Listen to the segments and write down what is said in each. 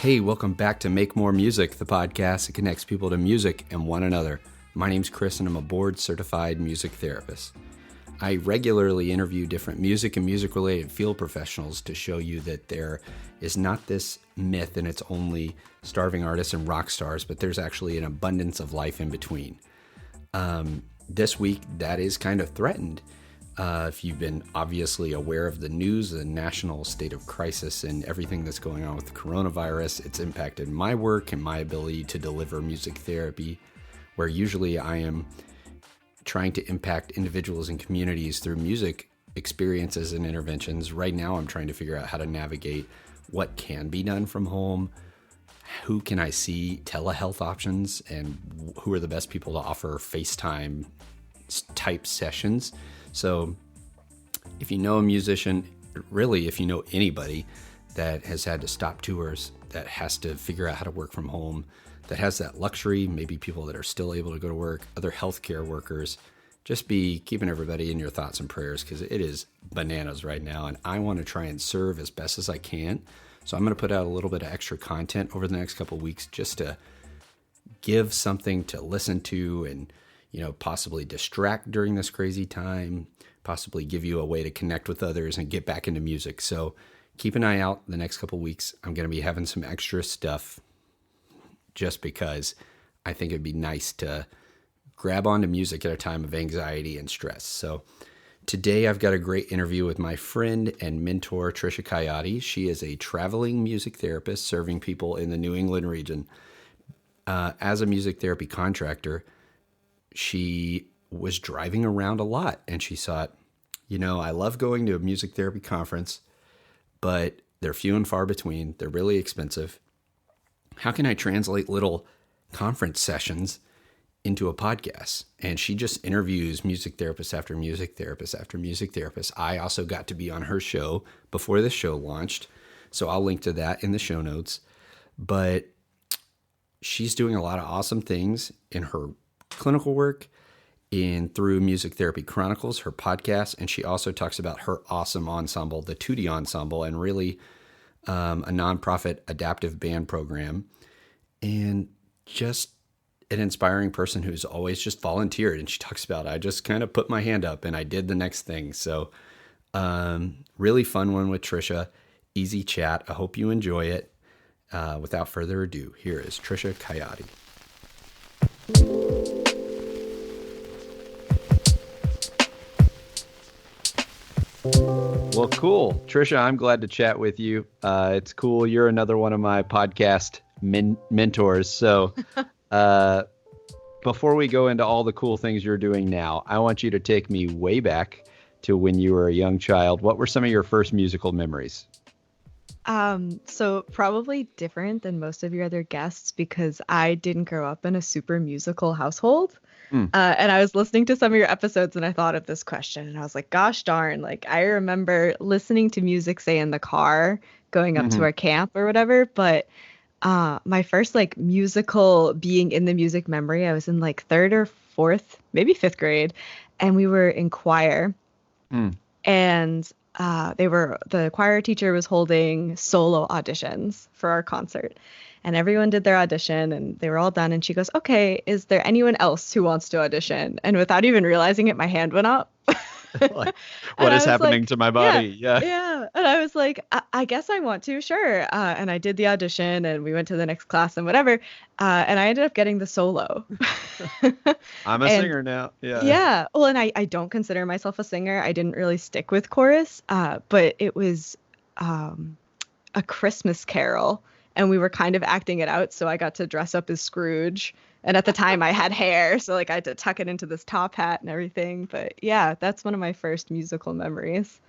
Hey, welcome back to Make More Music, the podcast that connects people to music and one another. My name's Chris, and I'm a board-certified music therapist. I regularly interview different music and music-related field professionals to show you that there is not this myth and it's only starving artists and rock stars, but there's actually an abundance of life in between. This week, that is kind of threatened. If you've been obviously aware of the news, the national state of crisis, and everything that's going on with the coronavirus, it's impacted my work and my ability to deliver music therapy, where usually I am trying to impact individuals and communities through music experiences and interventions. Right now, I'm trying to figure out how to navigate what can be done from home, who can I see, telehealth options, and who are the best people to offer FaceTime type sessions. So if you know a musician, really if you know anybody that has had to stop tours, that has to figure out how to work from home, that has that luxury, maybe people that are still able to go to work, other healthcare workers, just be keeping everybody in your thoughts and prayers, because it is bananas right now. And I want to try and serve as best as I can. So I'm going to put out a little bit of extra content over the next couple of weeks just to give something to listen to and, possibly distract during this crazy time, possibly give you a way to connect with others and get back into music. So keep an eye out the next couple of weeks. I'm going to be having some extra stuff just because I think it'd be nice to grab onto music at a time of anxiety and stress. So today I've got a great interview with my friend and mentor, Tricia Caiati. She is a traveling music therapist serving people in the New England region. As a music therapy contractor, she was driving around a lot and she thought, I love going to a music therapy conference, but they're few and far between. They're really expensive. How can I translate little conference sessions into a podcast? And she just interviews music therapist after music therapist after music therapist. I also got to be on her show before the show launched, so I'll link to that in the show notes. But she's doing a lot of awesome things in her clinical work and through Music Therapy Chronicles, her podcast. And she also talks about her awesome ensemble, the Tutti Ensemble, and really a nonprofit adaptive band program, and just an inspiring person who's always just volunteered. And she talks about, I just kind of put my hand up and I did the next thing. So really fun one with Tricia, easy chat. I hope you enjoy it. Without further ado, here is Tricia Caiati. Well, cool. Tricia, I'm glad to chat with you. It's cool. You're another one of my podcast mentors. So before we go into all the cool things you're doing now, I want you to take me way back to when you were a young child. What were some of your first musical memories? So probably different than most of your other guests because I didn't grow up in a super musical household. And I was listening to some of your episodes and I thought of this question and I was like, gosh darn, I remember listening to music, say in the car going up to our camp or whatever. But my first musical being in the music memory, I was in third or fourth, maybe fifth grade, and we were in choir. And the choir teacher was holding solo auditions for our concert. And everyone did their audition and they were all done. And she goes, okay, is there anyone else who wants to audition? And without even realizing it, my hand went up. What is happening to my body? Yeah. And I was like, I guess I want to, sure. And I did the audition and we went to the next class and whatever. And I ended up getting the solo. I'm a singer now. Yeah. Yeah. Well, and I don't consider myself a singer. I didn't really stick with chorus, but it was a Christmas carol. And we were kind of acting it out. So I got to dress up as Scrooge. And at the time I had hair. So I had to tuck it into this top hat and everything. But yeah, that's one of my first musical memories.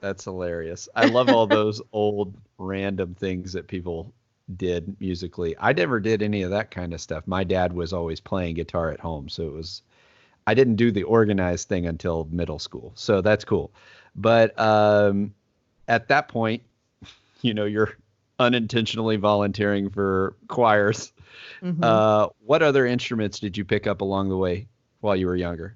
That's hilarious. I love all those old random things that people did musically. I never did any of that kind of stuff. My dad was always playing guitar at home. So I didn't do the organized thing until middle school. So that's cool. But at that point, you're unintentionally volunteering for choirs. What other instruments did you pick up along the way while you were younger?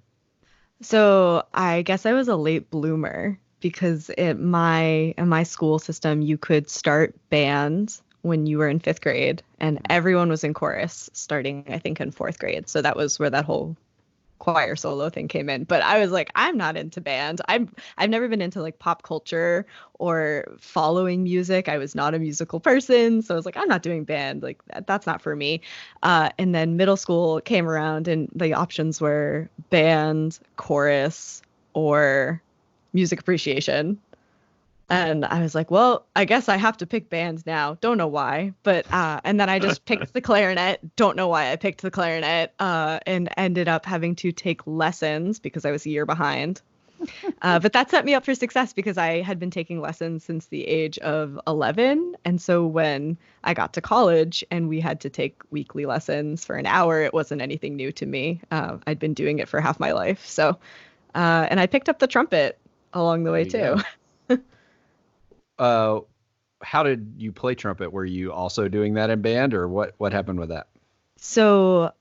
So I guess I was a late bloomer because in my school system, you could start bands when you were in 5th grade, and everyone was in chorus starting, I think, in 4th grade. So that was where that whole choir solo thing came in. But I was like, I'm not into band. I've never been into like pop culture or following music. I was not a musical person, so I was like, I'm not doing band. Like that's not for me. And then middle school came around, and the options were band, chorus, or music appreciation. And I was like, well, I guess I have to pick bands now. Don't know why. But and then I just picked the clarinet. Don't know why I picked the clarinet, and ended up having to take lessons because I was a year behind. But that set me up for success because I had been taking lessons since the age of 11. And so when I got to college and we had to take weekly lessons for an hour, it wasn't anything new to me. I'd been doing it for half my life. So, and I picked up the trumpet along the way too. How did you play trumpet? Were you also doing that in band, or what happened with that? So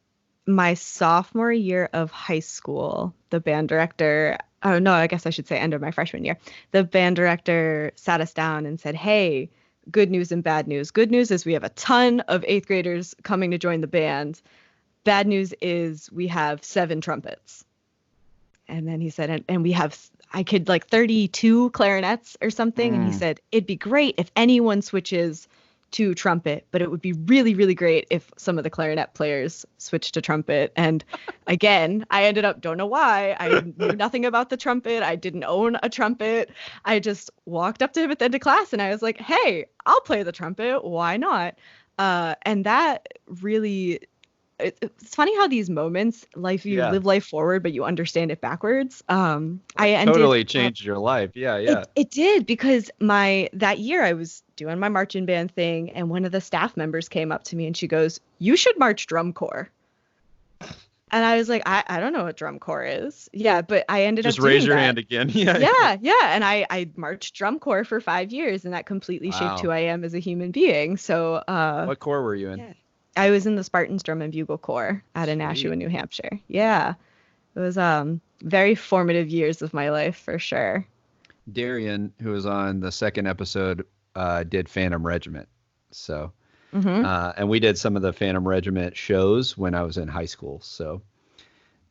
my sophomore year of high school, the band director, oh no, I guess I should say end of my freshman year, the band director sat us down and said, hey, good news and bad news. Good news is we have a ton of 8th graders coming to join the band. Bad news is we have 7 trumpets. And then he said, and we have, I could like 32 clarinets or something. And he said, it'd be great if anyone switches to trumpet, but it would be really, really great if some of the clarinet players switched to trumpet. And again, I ended up, don't know why, I knew nothing about the trumpet. I didn't own a trumpet. I just walked up to him at the end of class and I was like, hey, I'll play the trumpet. Why not? And that really, it's funny how these moments, you live life forward, but you understand it backwards. I totally changed your life. Yeah. It did, because that year I was doing my marching band thing, and one of the staff members came up to me and she goes, you should march drum corps. And I was like, I don't know what drum corps is. Yeah, but I ended up just raise your hand again. Yeah. And I marched drum corps for 5 years, and that completely shaped who I am as a human being. So what corps were you in? Yeah. I was in the Spartans Drum and Bugle Corps out of Nashua, New Hampshire. Yeah. It was very formative years of my life for sure. Darian, who was on the second episode, did Phantom Regiment. So, and we did some of the Phantom Regiment shows when I was in high school. So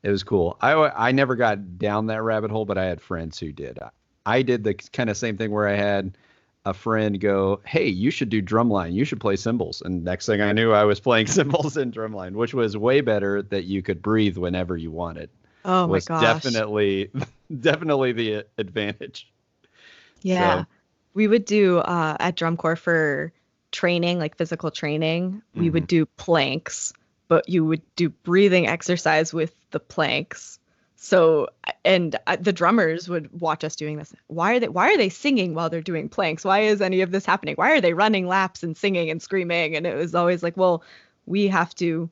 it was cool. I never got down that rabbit hole, but I had friends who did. I did the kind of same thing where I had a friend go, hey, you should do drumline. You should play cymbals. And next thing I knew, I was playing cymbals in drumline, which was way better that you could breathe whenever you wanted. Oh my gosh. Definitely the advantage. Yeah. So, we would do at drum corps for training, like physical training, we would do planks, but you would do breathing exercise with the planks. So, and the drummers would watch us doing this. Why are they singing while they're doing planks? Why is any of this happening? Why are they running laps and singing and screaming? And it was always like, well, we have to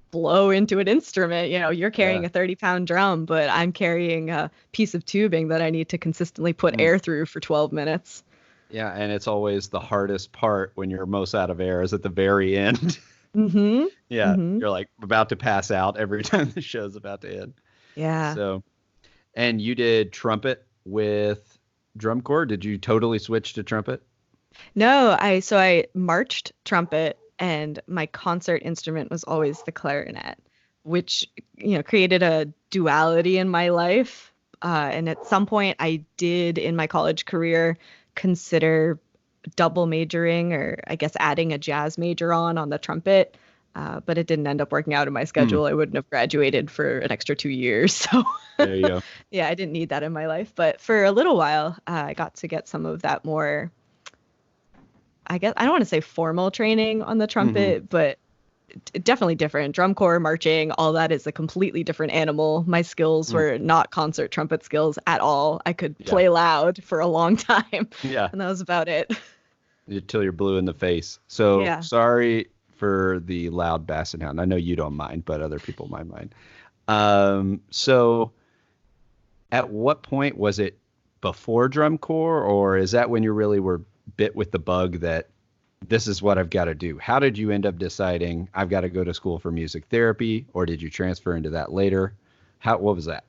blow into an instrument. You know, you're carrying a 30-pound drum, but I'm carrying a piece of tubing that I need to consistently put air through for 12 minutes. Yeah, and it's always the hardest part when you're most out of air is at the very end. You're like about to pass out every time the show's about to end. Yeah. So, and you did trumpet with drum corps. Did you totally switch to trumpet? No, I marched trumpet, and my concert instrument was always the clarinet, which, created a duality in my life. And at some point I did in my college career consider double majoring, or I guess adding a jazz major on the trumpet. But it didn't end up working out in my schedule. I wouldn't have graduated for an extra 2 years. So there you go. Yeah, I didn't need that in my life. But for a little while, I got to get some of that more, I guess, I don't want to say formal training on the trumpet, but definitely different. Drum corps, marching, all that is a completely different animal. My skills were not concert trumpet skills at all. I could play loud for a long time. Yeah. And that was about it. Until you're blue in the face. So sorry for the loud basset hound. I know you don't mind, but other people might mind. So at what point was it before drum corps, or is that when you really were bit with the bug that this is what I've got to do? How did you end up deciding I've got to go to school for music therapy, or did you transfer into that later? What was that?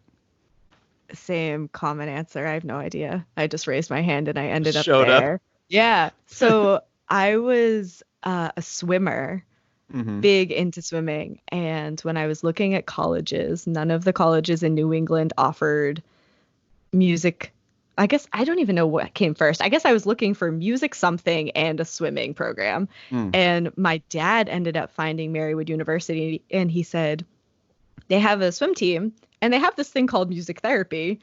Same common answer. I have no idea. I just raised my hand and I ended up Showed there. Up. Yeah. So I was a swimmer, Mm-hmm. big into swimming. And when I was looking at colleges, none of the colleges in New England offered music. I guess I don't even know what came first. I guess I was looking for music something and a swimming program. Mm. And my dad ended up finding Marywood University, and he said, they have a swim team and they have this thing called music therapy.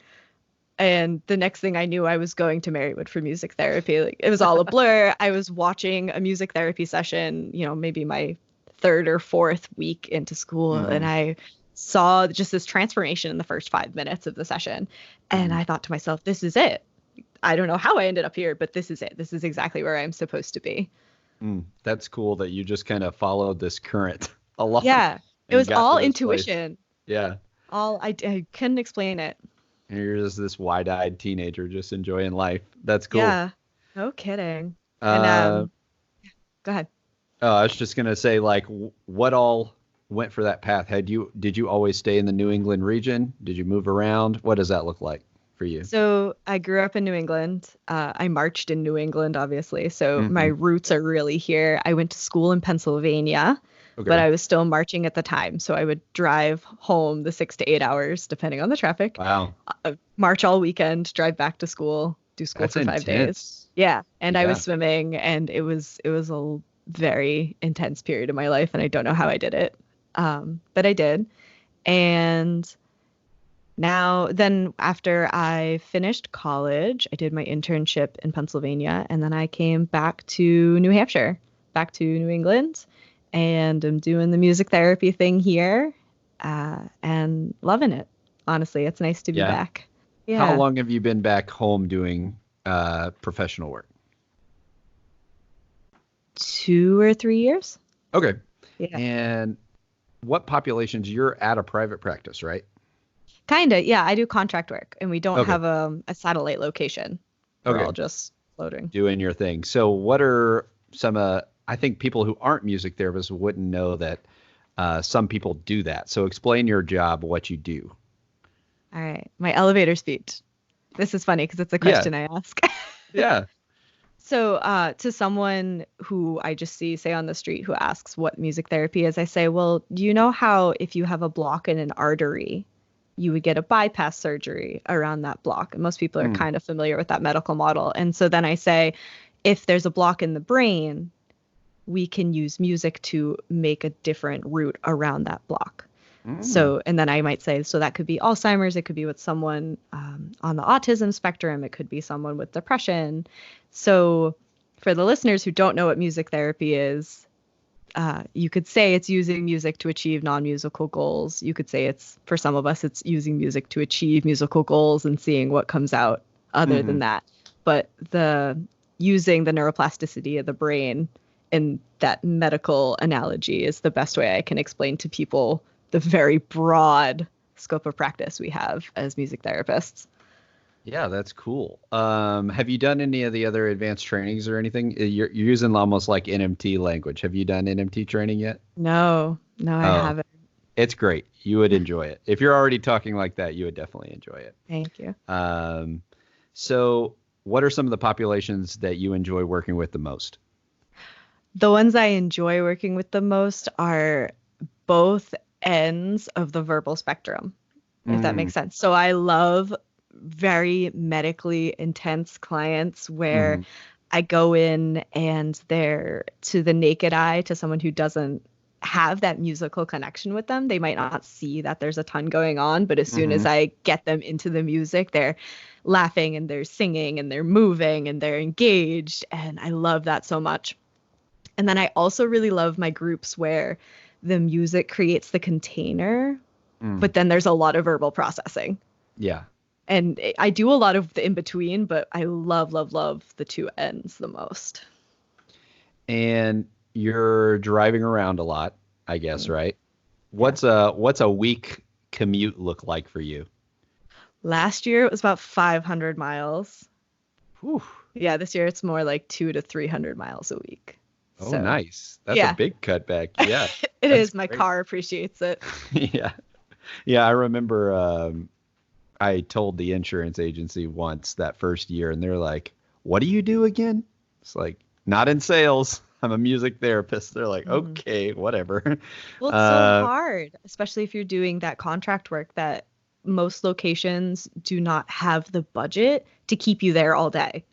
And the next thing I knew, I was going to Marywood for music therapy. Like, it was all a blur. I was watching a music therapy session, maybe my third or fourth week into school. Mm-hmm. And I saw just this transformation in the first 5 minutes of the session. And I thought to myself, this is it. I don't know how I ended up here, but this is it. This is exactly where I'm supposed to be. That's cool that you just kind of followed this current along. Yeah. It was all intuition. Place. Yeah. I couldn't explain it. And you're just this wide-eyed teenager just enjoying life. That's cool. Yeah. No kidding. And go ahead. I was just gonna say, like, what all went for that path? Did you always stay in the New England region? Did you move around? What does that look like for you? So I grew up in New England. I marched in New England, obviously. So my roots are really here. I went to school in Pennsylvania, but I was still marching at the time. So I would drive home the 6 to 8 hours, depending on the traffic. Wow. March all weekend, drive back to school, do school for 5 days. Yeah. And I was swimming, and it was a very intense period of my life, and I don't know how I did it. But I did. And then after I finished college, I did my internship in Pennsylvania, and then I came back to New Hampshire, back to New England, and I'm doing the music therapy thing here, and loving it. Honestly, it's nice to be back. Yeah. How long have you been back home doing professional work? 2 or 3 years. Okay. Yeah. And what populations? You're at a private practice, right? Kind of. Yeah, I do contract work, and we don't have a satellite location. We're all just floating. Doing your thing. So what are some, I think people who aren't music therapists wouldn't know that some people do that. So explain your job, what you do. All right. My elevator speech. This is funny because it's a question I ask. Yeah. So to someone who I just see, say, on the street, who asks what music therapy is, I say, well, do you know how if you have a block in an artery, you would get a bypass surgery around that block? And most people are kind of familiar with that medical model. And so then I say, if there's a block in the brain, we can use music to make a different route around that block. So, and then I might say, so that could be Alzheimer's, it could be with someone on the autism spectrum, it could be someone with depression. So for the listeners who don't know what music therapy is, you could say it's using music to achieve non-musical goals. You could say it's, for some of us, it's using music to achieve musical goals and seeing what comes out other than that. But using the neuroplasticity of the brain in that medical analogy is the best way I can explain to people the very broad scope of practice we have as music therapists. Yeah, that's cool. Have you done any of the other advanced trainings or anything? You're using almost like NMT language. Have you done NMT training yet? No, I haven't. It's great. You would enjoy it. If you're already talking like that, you would definitely enjoy it. Thank you. So what are some of the populations that you enjoy working with the most? The ones I enjoy working with the most are both ends of the verbal spectrum, if that makes sense. So I love very medically intense clients where I go in and they're, to the naked eye, to someone who doesn't have that musical connection with them, they might not see that there's a ton going on, but as soon as I get them into the music, they're laughing and they're singing and they're moving and they're engaged, and I love that so much. And then I also really love my groups where the music creates the container, but then there's a lot of verbal processing. Yeah. And I do a lot of the in-between, but I love the two ends the most. And you're driving around a lot, I guess, right? What's a week commute look like for you? Last year it was about 500 miles. Whew. Yeah, this year it's more like 200 to 300 miles a week. Oh, so, nice. That's a big cutback. Yeah. It is. My car appreciates it. Yeah. I remember I told the insurance agency once that first year, and they're like, what do you do again? It's like, not in sales. I'm a music therapist. They're like, Mhm. okay, whatever. Well, it's so hard, especially if you're doing that contract work that most locations do not have the budget to keep you there all day.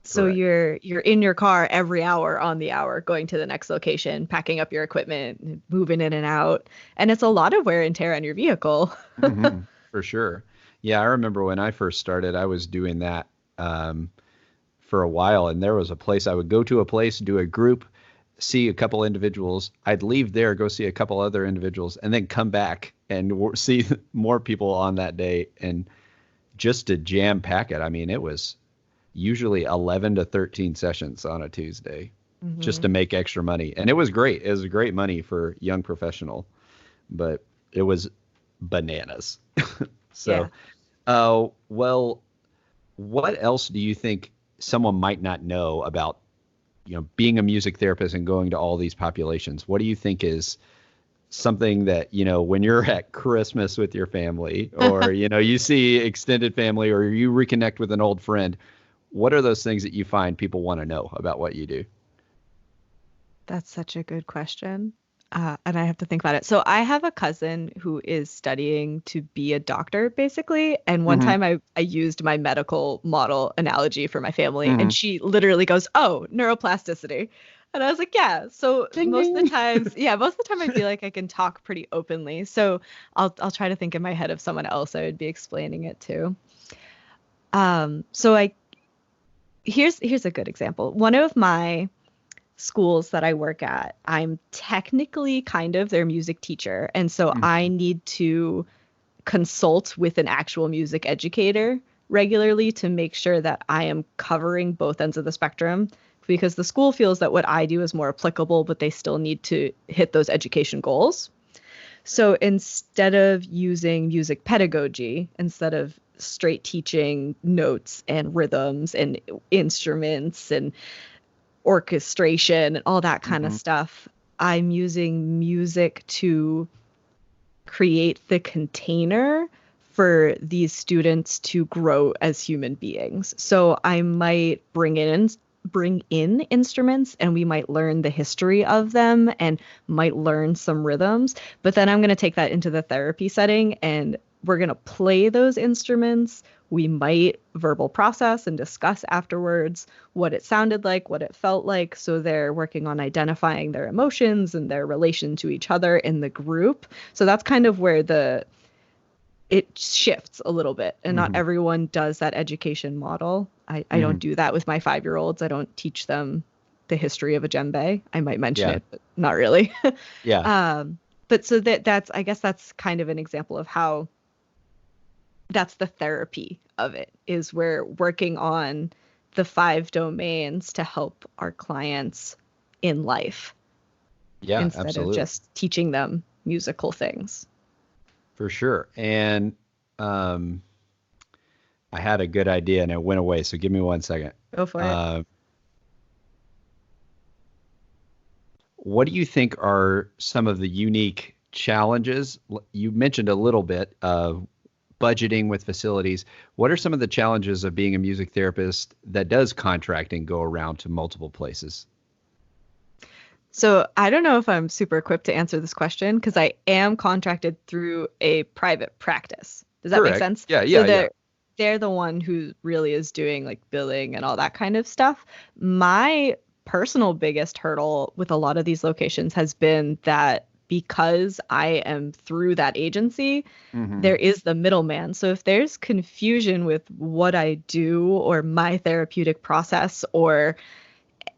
So Correct. you're in your car every hour on the hour going to the next location, packing up your equipment, moving in and out, and it's a lot of wear and tear on your vehicle. Hmm. For sure. Yeah, I remember when I first started, I was doing that um, for a while, and there was a place I would go to a place, do a group, see a couple individuals. I'd leave there, go see a couple other individuals, and then come back and see more people on that day. And just to jam pack it, I mean, it was usually 11 to 13 sessions on a Tuesday just Hmm. to make extra money. And it was great. It was great money for young professional, but it was bananas. Yeah. So, well, what else do you think someone might not know about, being a music therapist and going to all these populations? What do you think is something that, when you're at Christmas with your family, or, you see extended family, or you reconnect with an old friend, what are those things that you find people want to know about what you do? That's such a good question. And I have to think about it. So I have a cousin who is studying to be a doctor, basically. And one Hmm. time I used my medical model analogy for my family, Hmm. and she literally goes, "Oh, neuroplasticity." And I was like, "Yeah." So Ding ding. most of the time I feel like I can talk pretty openly. So I'll try to think in my head of someone else I would be explaining it to. So here's a good example. One of my schools that I work at, I'm technically kind of their music teacher. And so I Hmm. need to consult with an actual music educator regularly to make sure that I am covering both ends of the spectrum, because the school feels that what I do is more applicable, but they still need to hit those education goals. So instead of using music pedagogy, instead of straight teaching notes and rhythms and instruments and orchestration and all that kind of Hmm. stuff, I'm using music to create the container for these students to grow as human beings. So I might bring in instruments, and we might learn the history of them and might learn some rhythms, but then I'm going to take that into the therapy setting and we're going to play those instruments. We might verbal process and discuss afterwards what it sounded like, what it felt like. So they're working on identifying their emotions and their relation to each other in the group. So that's kind of where it shifts a little bit, and not Hmm. everyone does that education model. I Hmm. don't do that with my 5-year-olds. I don't teach them the history of a djembe. I might mention Yeah. it, but not really. Yeah. But so that's, I guess that's kind of an example of how that's the therapy of it, is we're working on the 5 domains to help our clients in life Yeah, instead of absolutely. just teaching them musical things. For sure. And um, I had a good idea and it went away. So give me 1 second. Go for it. Uh, what do you think are some of the unique challenges? You mentioned a little bit of budgeting with facilities. What are some of the challenges of being a music therapist that does contracting go around to multiple places? So I don't know if I'm super equipped to answer this question because I am contracted through a private practice. Does that make Correct. sense? Yeah, So yeah, yeah. they're the one who really is doing like billing and all that kind of stuff. My personal biggest hurdle with a lot of these locations has been that because I am through that agency, Hmm. there is the middleman. So if there's confusion with what I do or my therapeutic process or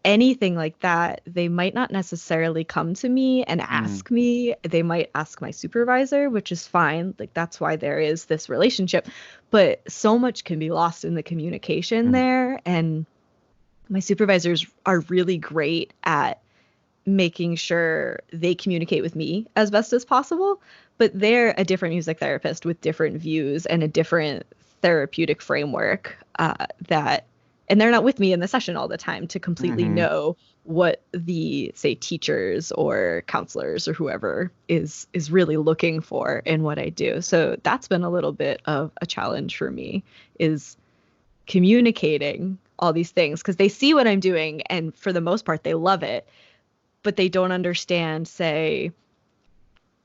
anything like that, they might not necessarily come to me and Mm. ask me. They might ask my supervisor, which is fine. Like that's why there is this relationship. But so much can be lost in the communication Hmm. there. And my supervisors are really great at making sure they communicate with me as best as possible. But they're a different music therapist with different views and a different therapeutic framework that and they're not with me in the session all the time to completely Hmm. know what the say teachers or counselors or whoever is really looking for in what I do. So that's been a little bit of a challenge for me, is communicating all these things because they see what I'm doing and for the most part they love it. but they don't understand, say,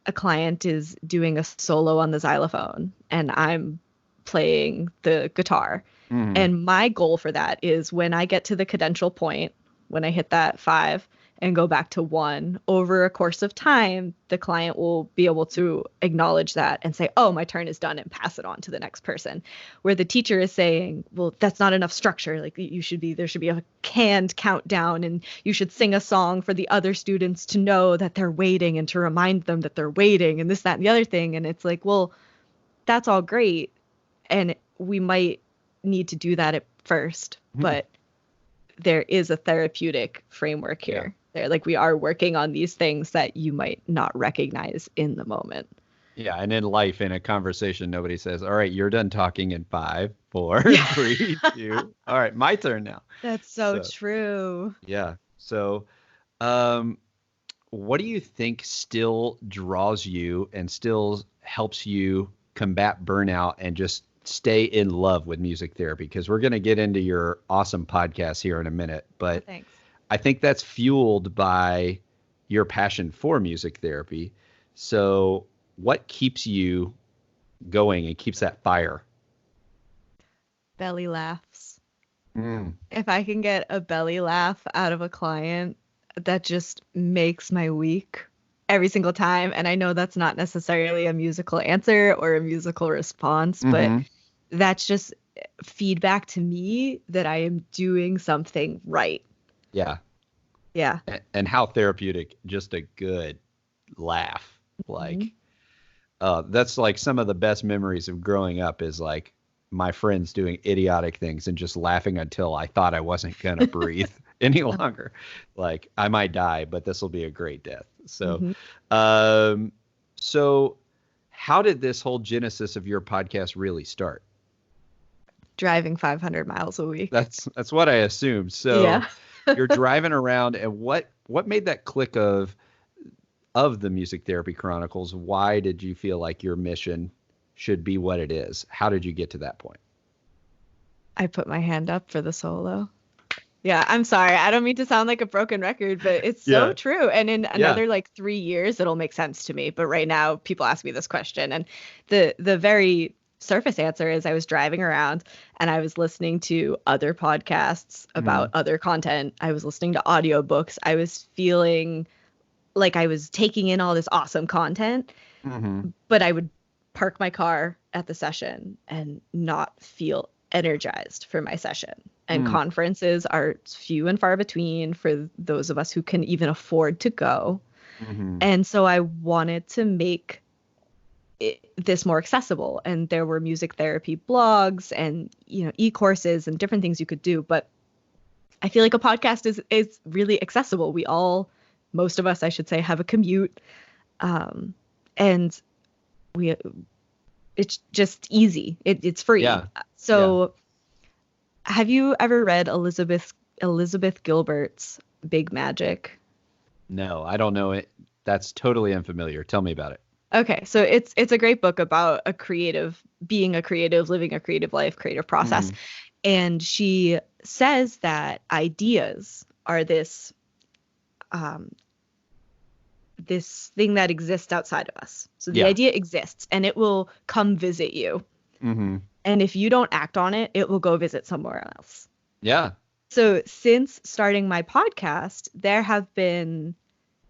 a client is doing a solo on the xylophone and I'm playing the guitar. And my goal for that is when I get to the cadential point, when I hit that 5 and go back to 1, over a course of time, the client will be able to acknowledge that and say, oh, my turn is done, and pass it on to the next person. Where the teacher is saying, well, that's not enough structure. Like there should be a canned countdown, and you should sing a song for the other students to know that they're waiting and to remind them that they're waiting, and this, that, and the other thing. And it's like, well, that's all great. And we might need to do that at first, but there is a therapeutic framework here. There, like, we are working on these things that you might not recognize in the moment. Yeah, and in life, in a conversation, nobody says, all right, you're done talking in 5, 4, 3, 2. All right, my turn now. That's so true. Yeah. So what do you think still draws you and still helps you combat burnout and just stay in love with music therapy? Because we're going to get into your awesome podcast here in a minute, but Thanks. I think that's fueled by your passion for music therapy. So what keeps you going and keeps that fire? Belly laughs. If I can get a belly laugh out of a client, that just makes my week every single time. And I know that's not necessarily a musical answer or a musical response, but that's just feedback to me that I am doing something right. Yeah. Yeah. And how therapeutic just a good laugh. Like, that's like some of the best memories of growing up is like my friends doing idiotic things and just laughing until I thought I wasn't going to breathe any longer. Like, I might die, but this will be a great death. So, so how did this whole genesis of your podcast really start? Driving 500 miles a week. That's what I assumed. So you're driving around, and what made that click of the Music Therapy Chronicles? Why did you feel like your mission should be what it is? How did you get to that point? I put my hand up for the solo. Yeah, I'm sorry. I don't mean to sound like a broken record, but it's so true. And in another like 3 years, it'll make sense to me. But right now, people ask me this question, and the very surface answer is I was driving around and I was listening to other podcasts about other content. I was listening to audiobooks. I was feeling like I was taking in all this awesome content, but I would park my car at the session and not feel energized for my session. And conferences are few and far between for those of us who can even afford to go. And so I wanted to make this more accessible. And there were music therapy blogs and, e-courses and different things you could do. But I feel like a podcast is really accessible. Most of us, I should say, have a commute. And it's just easy. It's free. Yeah. So have you ever read Elizabeth Gilbert's Big Magic? No, I don't know it. That's totally unfamiliar. Tell me about it. Okay, so it's a great book about being a creative, living a creative life, creative process. And she says that ideas are this thing that exists outside of us. So the idea exists and it will come visit you. And if you don't act on it, it will go visit somewhere else. Yeah. So since starting my podcast, there have been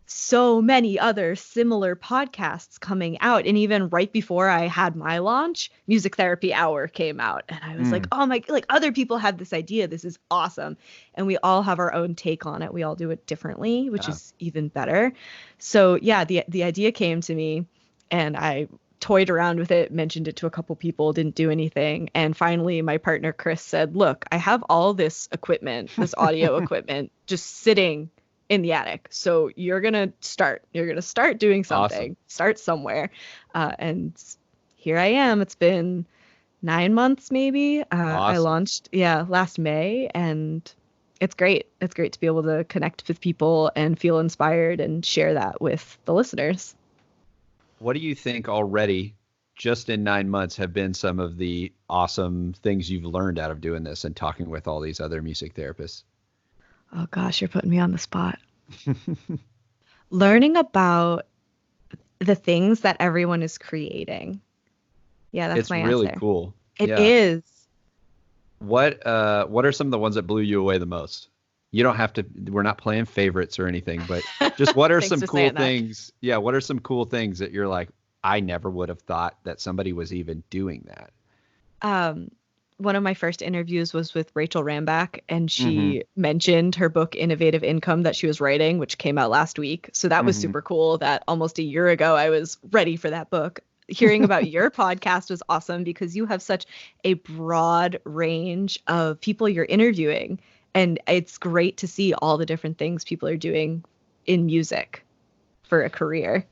so many other similar podcasts coming out. And even right before I had my launch, Music Therapy Hour came out. And I was like, oh my, like other people have this idea. This is awesome. And we all have our own take on it. We all do it differently, which is even better. So yeah, the idea came to me and I toyed around with it, mentioned it to a couple people, didn't do anything. And finally, my partner, Chris, said, look, I have all this equipment, this audio equipment just sitting in the attic. So you're going to start doing something, start somewhere. And here I am. It's been 9 months, maybe. I launched, last May, and it's great. It's great to be able to connect with people and feel inspired and share that with the listeners. What do you think already, just in 9 months, have been some of the awesome things you've learned out of doing this and talking with all these other music therapists? Oh gosh, you're putting me on the spot. Learning about the things that everyone is creating. Yeah, that's It's my really answer. cool. It Yeah. is. What are some of the ones that blew you away the most? You don't have to, we're not playing favorites or anything, but just what are Thanks some for cool saying that. things? Yeah, what are some cool things that you're like, I never would have thought that somebody was even doing that? One of my first interviews was with Rachel Ramback, and Mm-hmm. she mentioned her book Innovative Income that she was writing, which came out last week. So that was Mm-hmm. super cool that almost a year ago I was ready for that book. Hearing about your podcast was awesome because you have such a broad range of people you're interviewing. And it's great to see all the different things people are doing in music for a career.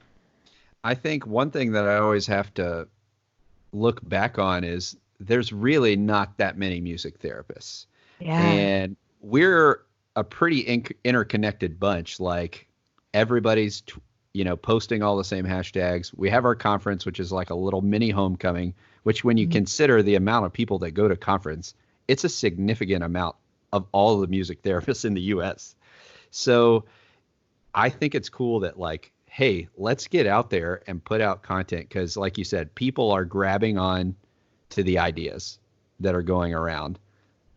I think one thing that I always have to look back on is there's really not that many music therapists. Yeah. And we're a pretty interconnected bunch. Like everybody's, posting all the same hashtags. We have our conference, which is like a little mini homecoming, which when you consider the amount of people that go to conference, it's a significant amount of all the music therapists in the US. So I think it's cool that like, hey, let's get out there and put out content because like you said, people are grabbing on to the ideas that are going around.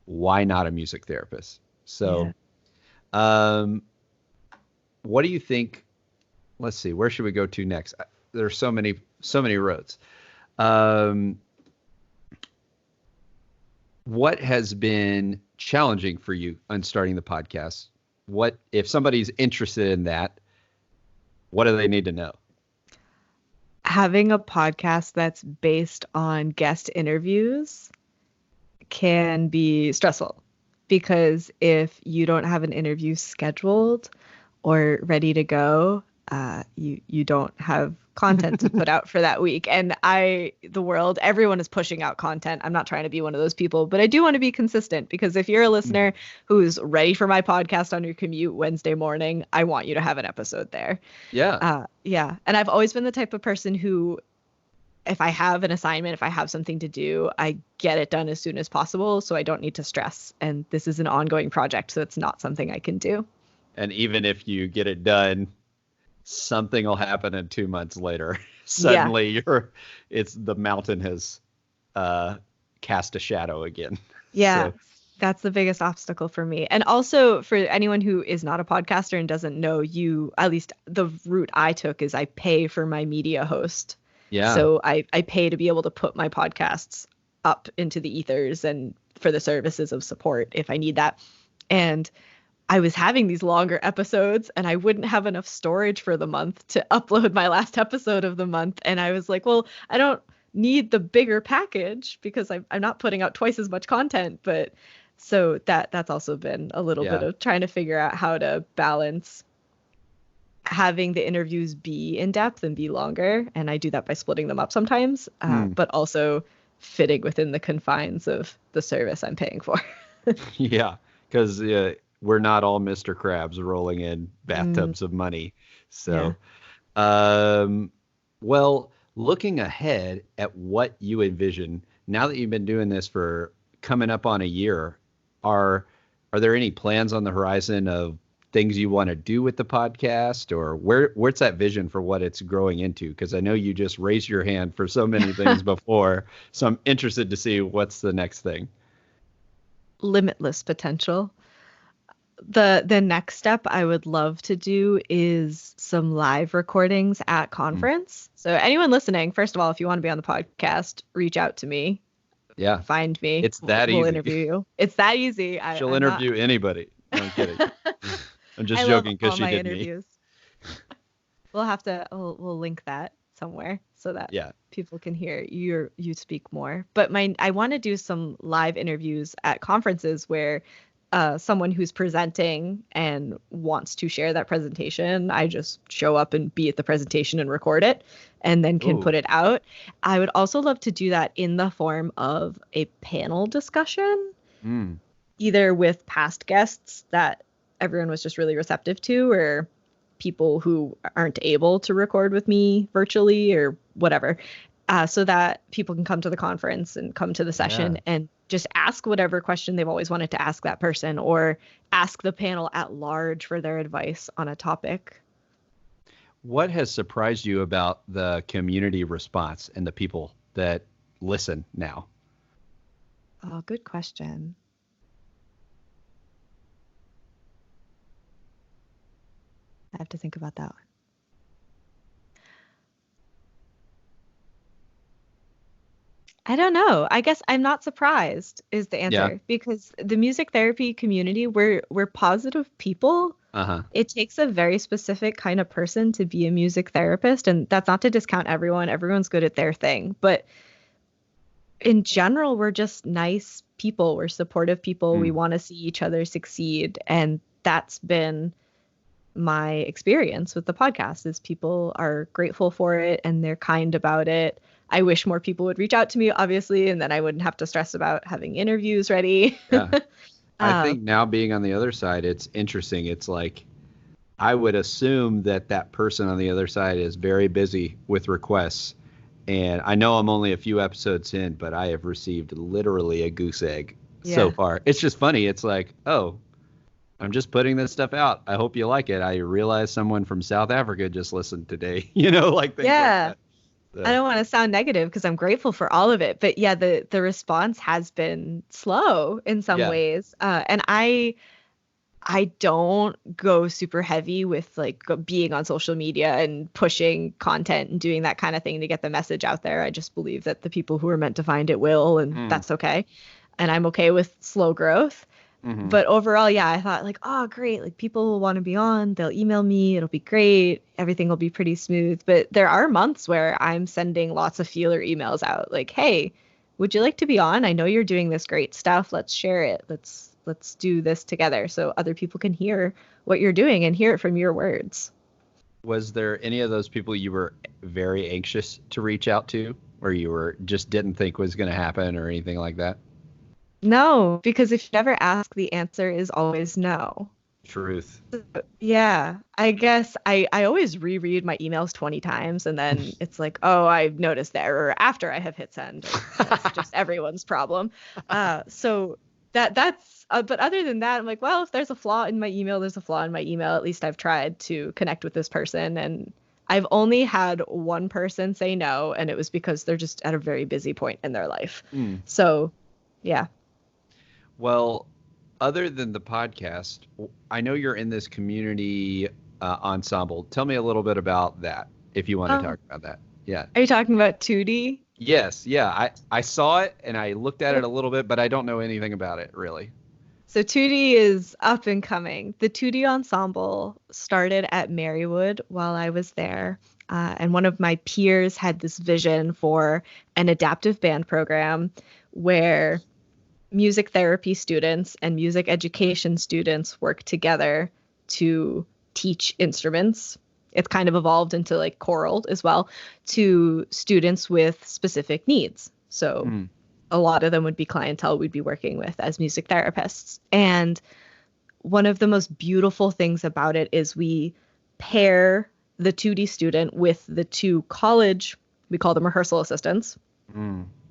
Why not a music therapist? So, what do you think? Let's see, where should we go to next? There's so many roads. What has been challenging for you on starting the podcast? What if somebody's interested in that? What do they need to know? Having a podcast that's based on guest interviews can be stressful because if you don't have an interview scheduled or ready to go, you don't have content to put out for that week. And everyone is pushing out content. I'm not trying to be one of those people, but I do want to be consistent because if you're a listener who's ready for my podcast on your commute Wednesday morning, I want you to have an episode there. Yeah. Yeah. And I've always been the type of person who, if I have an assignment, if I have something to do, I get it done as soon as possible. So I don't need to stress. And this is an ongoing project. So it's not something I can do. And even if you get it done, something will happen and 2 months later, suddenly the mountain has cast a shadow again. Yeah. So. That's the biggest obstacle for me. And also for anyone who is not a podcaster and doesn't know, at least the route I took is I pay for my media host. Yeah. So I pay to be able to put my podcasts up into the ethers and for the services of support if I need that. And I was having these longer episodes and I wouldn't have enough storage for the month to upload my last episode of the month. And I was like, well, I don't need the bigger package because I'm not putting out twice as much content. But so that's also been a little bit of trying to figure out how to balance having the interviews be in depth and be longer. And I do that by splitting them up sometimes, but also fitting within the confines of the service I'm paying for. Yeah, because we're not all Mr. Krabs rolling in bathtubs of money. So, well, looking ahead at what you envision, now that you've been doing this for coming up on a year, are there any plans on the horizon of things you want to do with the podcast, or where's that vision for what it's growing into? Because I know you just raised your hand for so many things before, so I'm interested to see what's the next thing. Limitless potential. The next step I would love to do is some live recordings at conference. So anyone listening, first of all, if you want to be on the podcast, reach out to me. Yeah. Find me. It's that we'll easy. Interview you. It's that easy. She'll interview anybody. No, I'm kidding. I'm just joking because she did interviews. We'll link that somewhere so that people can hear you speak more. But I want to do some live interviews at conferences where someone who's presenting and wants to share that presentation, I just show up and be at the presentation and record it and then can put it out. I would also love to do that in the form of a panel discussion, either with past guests that everyone was just really receptive to, or people who aren't able to record with me virtually or whatever, so that people can come to the conference and come to the session and just ask whatever question they've always wanted to ask that person, or ask the panel at large for their advice on a topic. What has surprised you about the community response and the people that listen now? Oh, good question. I have to think about that one. I don't know. I guess I'm not surprised is the answer because the music therapy community, we're positive people. Uh-huh. It takes a very specific kind of person to be a music therapist, and that's not to discount everyone. Everyone's good at their thing, but in general, we're just nice people. We're supportive people. We want to see each other succeed, and that's been my experience with the podcast is people are grateful for it and they're kind about it. I wish more people would reach out to me, obviously, and then I wouldn't have to stress about having interviews ready. Yeah. I think now being on the other side, it's interesting. It's like I would assume that person on the other side is very busy with requests. And I know I'm only a few episodes in, but I have received literally a goose egg so far. It's just funny. It's like, oh, I'm just putting this stuff out. I hope you like it. I realize someone from South Africa just listened today, like things like that. So. I don't want to sound negative because I'm grateful for all of it. But the response has been slow in some ways. And I don't go super heavy with like being on social media and pushing content and doing that kind of thing to get the message out there. I just believe that the people who are meant to find it will, and that's okay. And I'm okay with slow growth. Mm-hmm. But overall, I thought like, oh, great. Like people will want to be on. They'll email me. It'll be great. Everything will be pretty smooth. But there are months where I'm sending lots of feeler emails out like, hey, would you like to be on? I know you're doing this great stuff. Let's share it. Let's do this together so other people can hear what you're doing and hear it from your words. Was there any of those people you were very anxious to reach out to or you were just didn't think was going to happen or anything like that? No, because if you never ask, the answer is always no. Truth. Yeah, I guess I always reread my emails 20 times and then it's like, oh, I've noticed the error after I have hit send. That's just everyone's problem. So that's but other than that, I'm like, well, if there's a flaw in my email, there's a flaw in my email. At least I've tried to connect with this person. And I've only had one person say no, and it was because they're just at a very busy point in their life. So, yeah. Well, other than the podcast, I know you're in this community ensemble. Tell me a little bit about that, if you want to talk about that. Yeah. Are you talking about Tutti? Yes. Yeah. I saw it and I looked at it a little bit, but I don't know anything about it, really. So Tutti is up and coming. The Tutti Ensemble started at Marywood while I was there. And one of my peers had this vision for an adaptive band program where music therapy students and music education students work together to teach instruments. It's kind of evolved into like choral as well to students with specific needs. So a lot of them would be clientele we'd be working with as music therapists. And one of the most beautiful things about it is we pair the 2D student with the two college, we call them rehearsal assistants.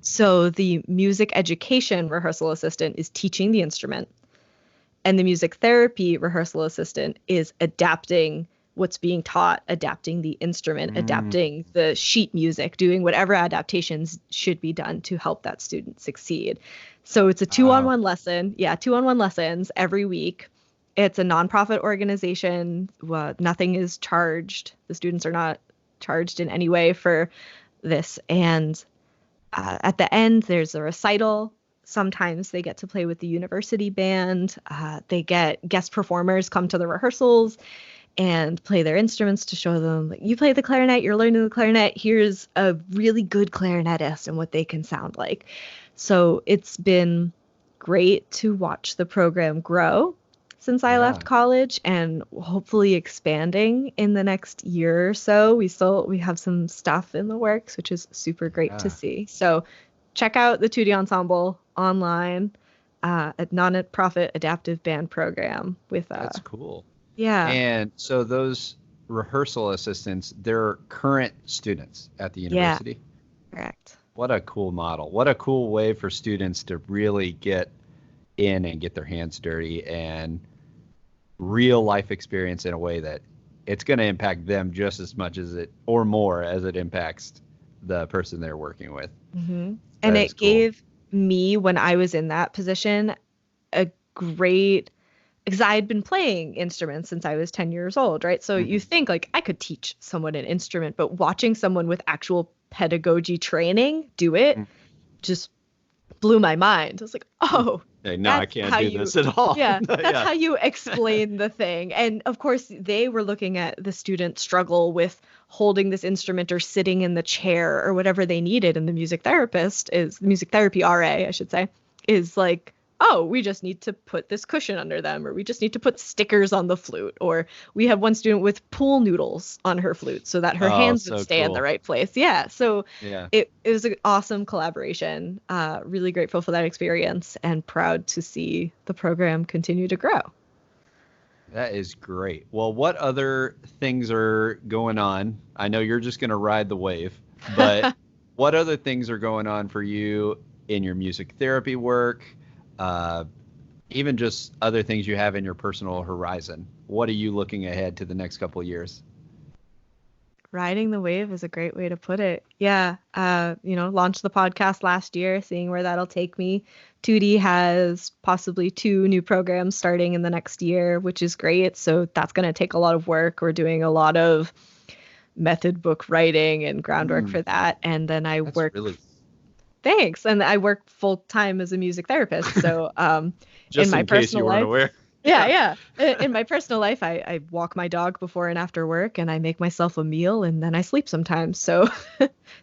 So the music education rehearsal assistant is teaching the instrument, and the music therapy rehearsal assistant is adapting what's being taught, adapting the instrument, adapting the sheet music, doing whatever adaptations should be done to help that student succeed. So it's a 2-on-1 lesson. Yeah, 2-on-1 lessons every week. It's a nonprofit organization. Nothing is charged. The students are not charged in any way for this. And at the end, there's a recital. Sometimes they get to play with the university band. They get guest performers come to the rehearsals and play their instruments to show them, like, you play the clarinet, you're learning the clarinet. Here's a really good clarinetist and what they can sound like. So it's been great to watch the program grow since I left college, and hopefully expanding in the next year or so. We have some stuff in the works, which is super great to see. So check out the Tutti Ensemble online at nonprofit adaptive band program with That's cool. Yeah. And so those rehearsal assistants, they're current students at the university? Yeah, correct. What a cool model. What a cool way for students to really get in and get their hands dirty and real life experience in a way that it's going to impact them just as much as it, or more, as it impacts the person they're working with. Mm-hmm. And it gave me, when I was in that position, a great, because I had been playing instruments since I was 10 years old, right? So you think like I could teach someone an instrument, but watching someone with actual pedagogy training do it just blew my mind. I was like, oh, no, I can't do this at all. Yeah, that's how you explain the thing. And of course, they were looking at the student struggle with holding this instrument or sitting in the chair or whatever they needed. And the music therapy RA, I should say, is like, oh, we just need to put this cushion under them, or we just need to put stickers on the flute. Or we have one student with pool noodles on her flute so that her hands would stay in the right place. Yeah. So it was an awesome collaboration. Really grateful for that experience and proud to see the program continue to grow. That is great. Well, what other things are going on? I know you're just going to ride the wave, but what other things are going on for you in your music therapy work? Even just other things you have in your personal horizon. What are you looking ahead to the next couple of years? Riding the wave is a great way to put it. Yeah. Launched the podcast last year, seeing where that'll take me. Tutti has possibly 2 new programs starting in the next year, which is great. So that's going to take a lot of work. We're doing a lot of method book writing and groundwork for that. And then Thanks. And I work full time as a music therapist. So just in my in case personal you weren't life, aware. Yeah. In my personal life, I walk my dog before and after work, and I make myself a meal, and then I sleep sometimes. So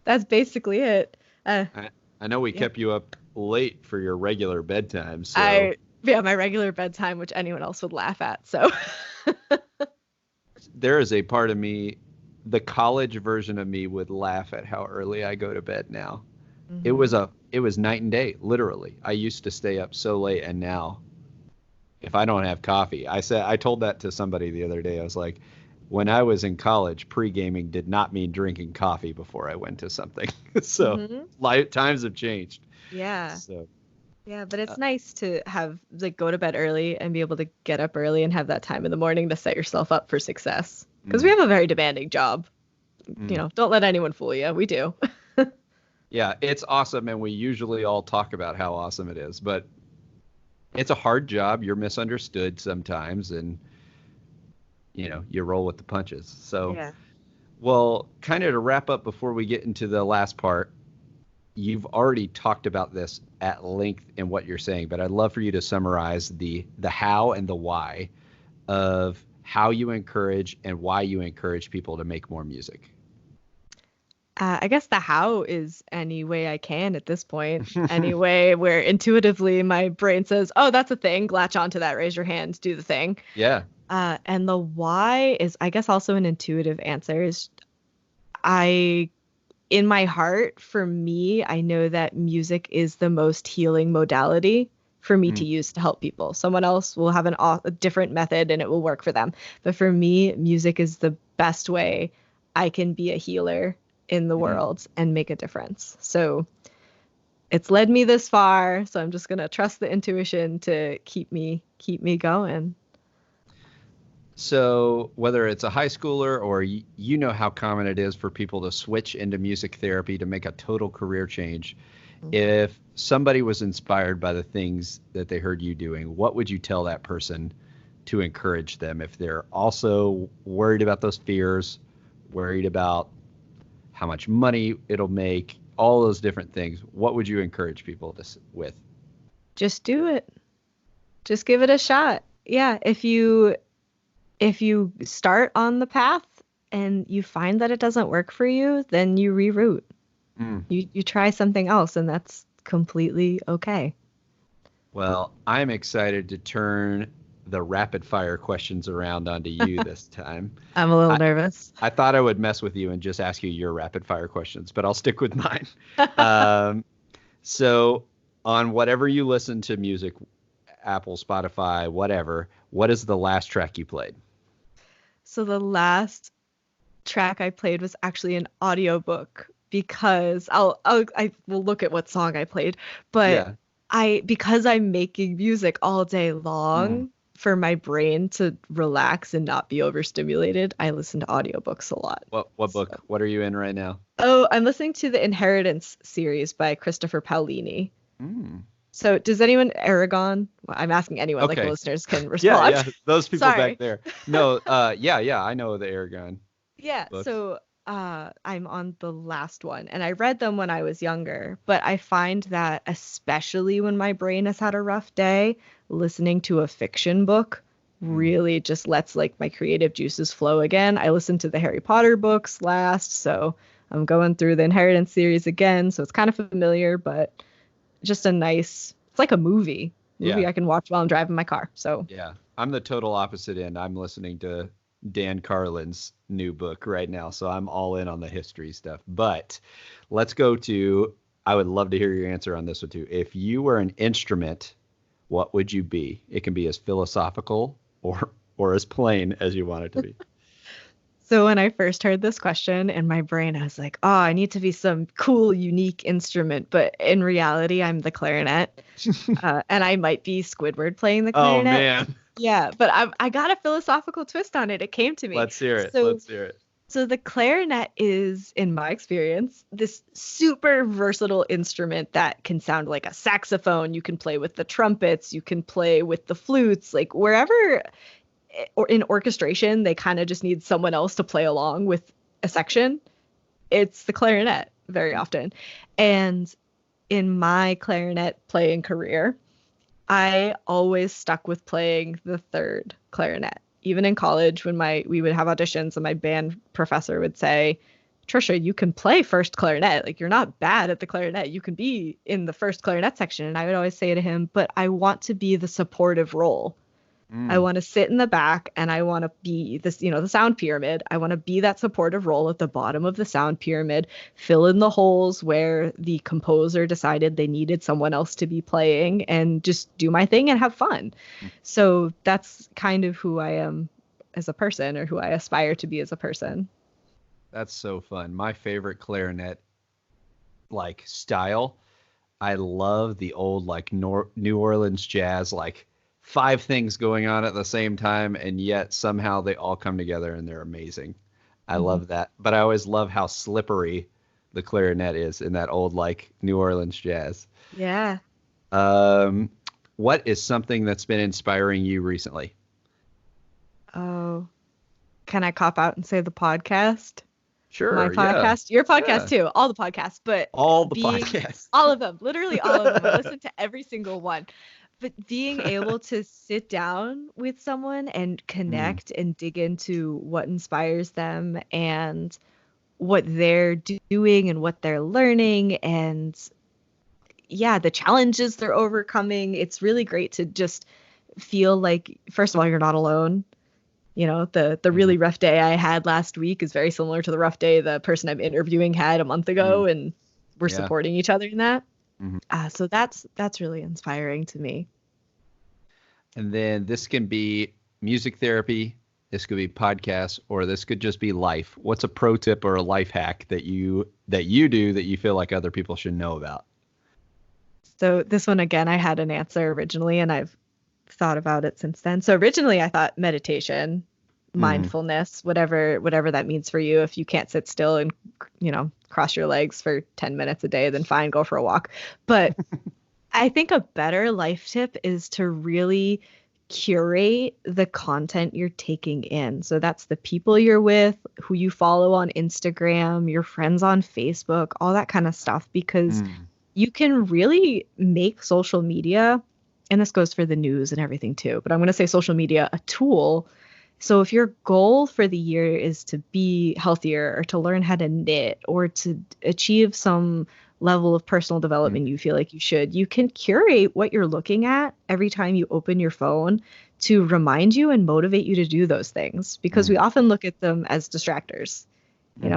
that's basically it. I know we kept you up late for your regular bedtime. So my regular bedtime, which anyone else would laugh at. So there is a part of me, the college version of me, would laugh at how early I go to bed now. It was night and day, literally. I used to stay up so late, and now if I don't have coffee, I told that to somebody the other day. I was like, when I was in college, pre-gaming did not mean drinking coffee before I went to something. So times have changed. Yeah. So yeah, but it's nice to have go to bed early and be able to get up early and have that time in the morning to set yourself up for success. Because we have a very demanding job. Don't let anyone fool you. We do. Yeah, it's awesome, and we usually all talk about how awesome it is, but it's a hard job. You're misunderstood sometimes, and you roll with the punches. So, well, kind of to wrap up before we get into the last part, you've already talked about this at length in what you're saying, but I'd love for you to summarize the how and the why of how you encourage and why you encourage people to make more music. I guess the how is any way I can at this point. Any way where intuitively my brain says, oh, that's a thing. Latch onto that. Raise your hand. Do the thing. Yeah. And the why is, I guess, also an intuitive answer. Is in my heart, for me, I know that music is the most healing modality for me to use to help people. Someone else will have a different method and it will work for them. But for me, music is the best way I can be a healer in the world and make a difference. So it's led me this far. So I'm just going to trust the intuition to keep me going. So whether it's a high schooler or you know how common it is for people to switch into music therapy to make a total career change. If somebody was inspired by the things that they heard you doing, what would you tell that person to encourage them if they're also worried about those fears, worried about how much money it'll make, all those different things? What would you encourage people with? Just do it. Just give it a shot. Yeah. If you start on the path and you find that it doesn't work for you, then you reroute. You try something else, and that's completely okay. Well, I'm excited to turn the rapid fire questions around onto you this time. I'm a little nervous. I thought I would mess with you and just ask you your rapid fire questions, but I'll stick with mine. So on whatever you listen to music, Apple, Spotify, whatever, what is the last track you played? So the last track I played was actually an audiobook, because I will look at what song I played, but because I'm making music all day long, for my brain to relax and not be overstimulated, I listen to audiobooks a lot. What book? So. What are you in right now? Oh, I'm listening to the Inheritance series by Christopher Paolini. So does anyone Aragon? Well, I'm asking anyone, like the listeners can respond. Yeah, those people back there. No, yeah, I know the Aragon. Yeah, books. so I'm on the last one, and I read them when I was younger, but I find that especially when my brain has had a rough day, listening to a fiction book really just lets like my creative juices flow again. I listened to the Harry Potter books last, so I'm going through the Inheritance series again, so it's kind of familiar, but just it's like a movie I can watch while I'm driving my car. So yeah, I'm the total opposite end. I'm listening to Dan Carlin's new book right now, so I'm all in on the history stuff. But let's go to, I would love to hear your answer on this one too. If you were an instrument, what would you be? It can be as philosophical or as plain as you want it to be. So when I first heard this question in my brain, I was like, oh, I need to be some cool, unique instrument. But in reality, I'm the clarinet. And I might be Squidward playing the clarinet. Oh, man. Yeah, but I got a philosophical twist on it. It came to me. Let's hear it. So the clarinet is, in my experience, this super versatile instrument that can sound like a saxophone. You can play with the trumpets. You can play with the flutes. Like wherever or in orchestration, they kind of just need someone else to play along with a section. It's the clarinet very often. And in my clarinet playing career, I always stuck with playing the third clarinet. Even in college, when we would have auditions and my band professor would say, Tricia, you can play first clarinet. Like, you're not bad at the clarinet. You can be in the first clarinet section. And I would always say to him, but I want to be the supportive role. I want to sit in the back and I want to be this, the sound pyramid. I want to be that supportive role at the bottom of the sound pyramid, fill in the holes where the composer decided they needed someone else to be playing, and just do my thing and have fun. So that's kind of who I am as a person, or who I aspire to be as a person. That's so fun. My favorite clarinet style. I love the old New Orleans jazz, 5 things going on at the same time, and yet somehow they all come together and they're amazing. I love that. But I always love how slippery the clarinet is in that old New Orleans jazz. Yeah. What is something that's been inspiring you recently? Oh, can I cop out and say the podcast? Sure. My podcast, your podcast too, all the podcasts, but all the podcasts, all of them, literally all of them. I listen to every single one. But being able to sit down with someone and connect and dig into what inspires them and what they're doing and what they're learning and the challenges they're overcoming. It's really great to just feel like, first of all, you're not alone. The really rough day I had last week is very similar to the rough day the person I'm interviewing had a month ago, and we're supporting each other in that. So that's really inspiring to me. And then this can be music therapy, this could be podcasts, or this could just be life. What's a pro tip or a life hack that you do that you feel like other people should know about? So this one, again, I had an answer originally, and I've thought about it since then. So originally I thought meditation, mindfulness, whatever that means for you. If you can't sit still and, cross your legs for 10 minutes a day, then fine, go for a walk. But I think a better life tip is to really curate the content you're taking in. So that's the people you're with, who you follow on Instagram, your friends on Facebook, all that kind of stuff, because you can really make social media, and this goes for the news and everything too, but I'm going to say social media, a tool. So if your goal for the year is to be healthier, or to learn how to knit, or to achieve some level of personal development you feel like you should, you can curate what you're looking at every time you open your phone to remind you and motivate you to do those things, because we often look at them as distractors.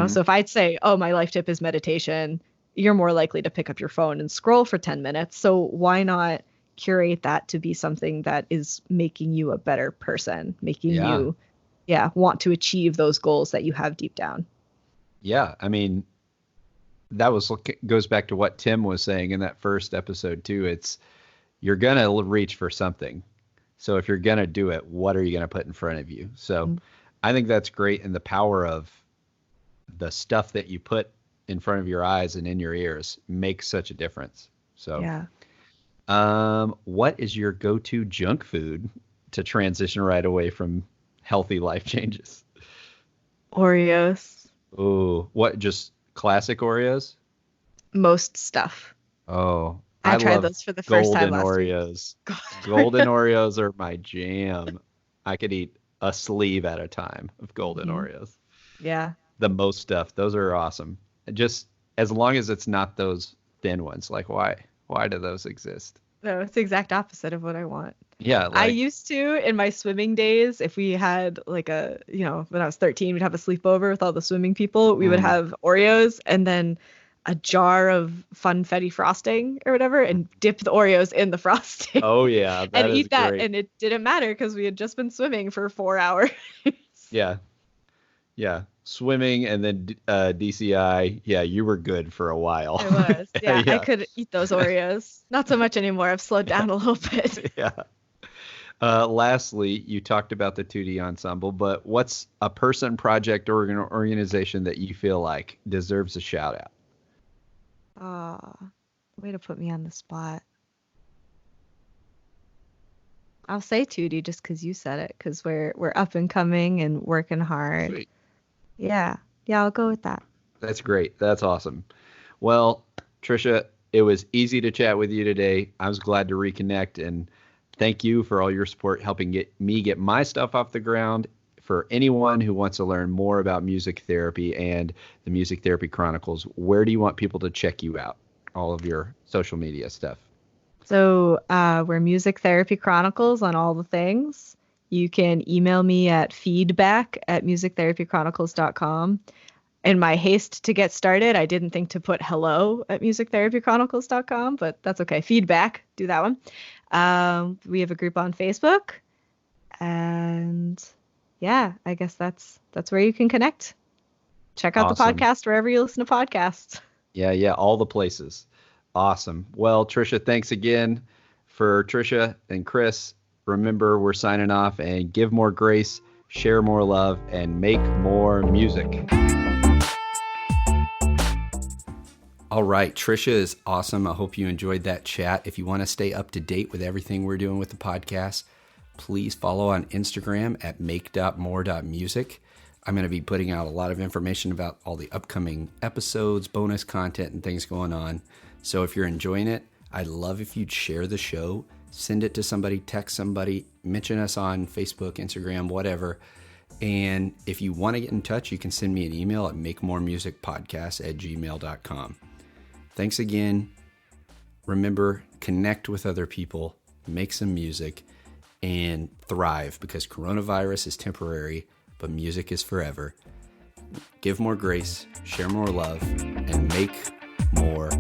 So if I'd say, oh, my life tip is meditation, you're more likely to pick up your phone and scroll for 10 minutes. So why not curate that to be something that is making you a better person, making you want to achieve those goals that you have deep down? Yeah, I mean, that goes back to what Tim was saying in that first episode too. It's, you're gonna reach for something. So if you're going to do it, what are you going to put in front of you? So I think that's great. And the power of the stuff that you put in front of your eyes and in your ears makes such a difference. So, what is your go-to junk food to transition right away from healthy life changes? Oreos. Oh, what? Just classic Oreos? Most stuff. Oh, I tried those for the first time last Oreos. week. Golden Oreos are my jam. I could eat a sleeve at a time of golden Oreos. Yeah. The most stuff. Those are awesome. Just as long as it's not those thin ones. Like, why do those exist? No, it's the exact opposite of what I want. Yeah. I used to, in my swimming days, if we had like when I was 13, we'd have a sleepover with all the swimming people. We would have Oreos and then a jar of funfetti frosting or whatever and dip the Oreos in the frosting. Oh, yeah. And eat that. Great. And it didn't matter because we had just been swimming for 4 hours. Yeah. Yeah. Swimming and then DCI. Yeah, you were good for a while. I was. Yeah, I could eat those Oreos. Not so much anymore. I've slowed down a little bit. Yeah. Lastly, you talked about the Tutti Ensemble, but what's a person, project, or organization that you feel like deserves a shout out? Way to put me on the spot. I'll say Tutti just because you said it, because we're up and coming and working hard. Sweet. Yeah, I'll go with that. That's great. That's awesome. Well, Tricia, it was easy to chat with you today. I was glad to reconnect, and thank you for all your support helping get my stuff off the ground. For anyone who wants to learn more about music therapy and the Music Therapy Chronicles, where do you want people to check you out? All of your social media stuff. So we're Music Therapy Chronicles on all the things. You can email me at feedback@musictherapychronicles.com. In my haste to get started, I didn't think to put hello@musictherapychronicles.com, but that's okay. Feedback, do that one. We have a group on Facebook, and yeah, I guess that's where you can connect. Check out the podcast wherever you listen to podcasts. Yeah, all the places. Awesome. Well, Tricia, thanks again. For Tricia and Chris, remember, we're signing off, and give more grace, share more love, and make more music. All right, Tricia is awesome. I hope you enjoyed that chat. If you want to stay up to date with everything we're doing with the podcast, please follow on Instagram at make.more.music. I'm going to be putting out a lot of information about all the upcoming episodes, bonus content, and things going on. So if you're enjoying it, I'd love if you'd share the show, send it to somebody, text somebody, mention us on Facebook, Instagram, whatever. And if you want to get in touch, you can send me an email at makemoremusicpodcast@gmail.com. Thanks again. Remember, connect with other people, make some music, and thrive, because coronavirus is temporary, but music is forever. Give more grace, share more love, and make more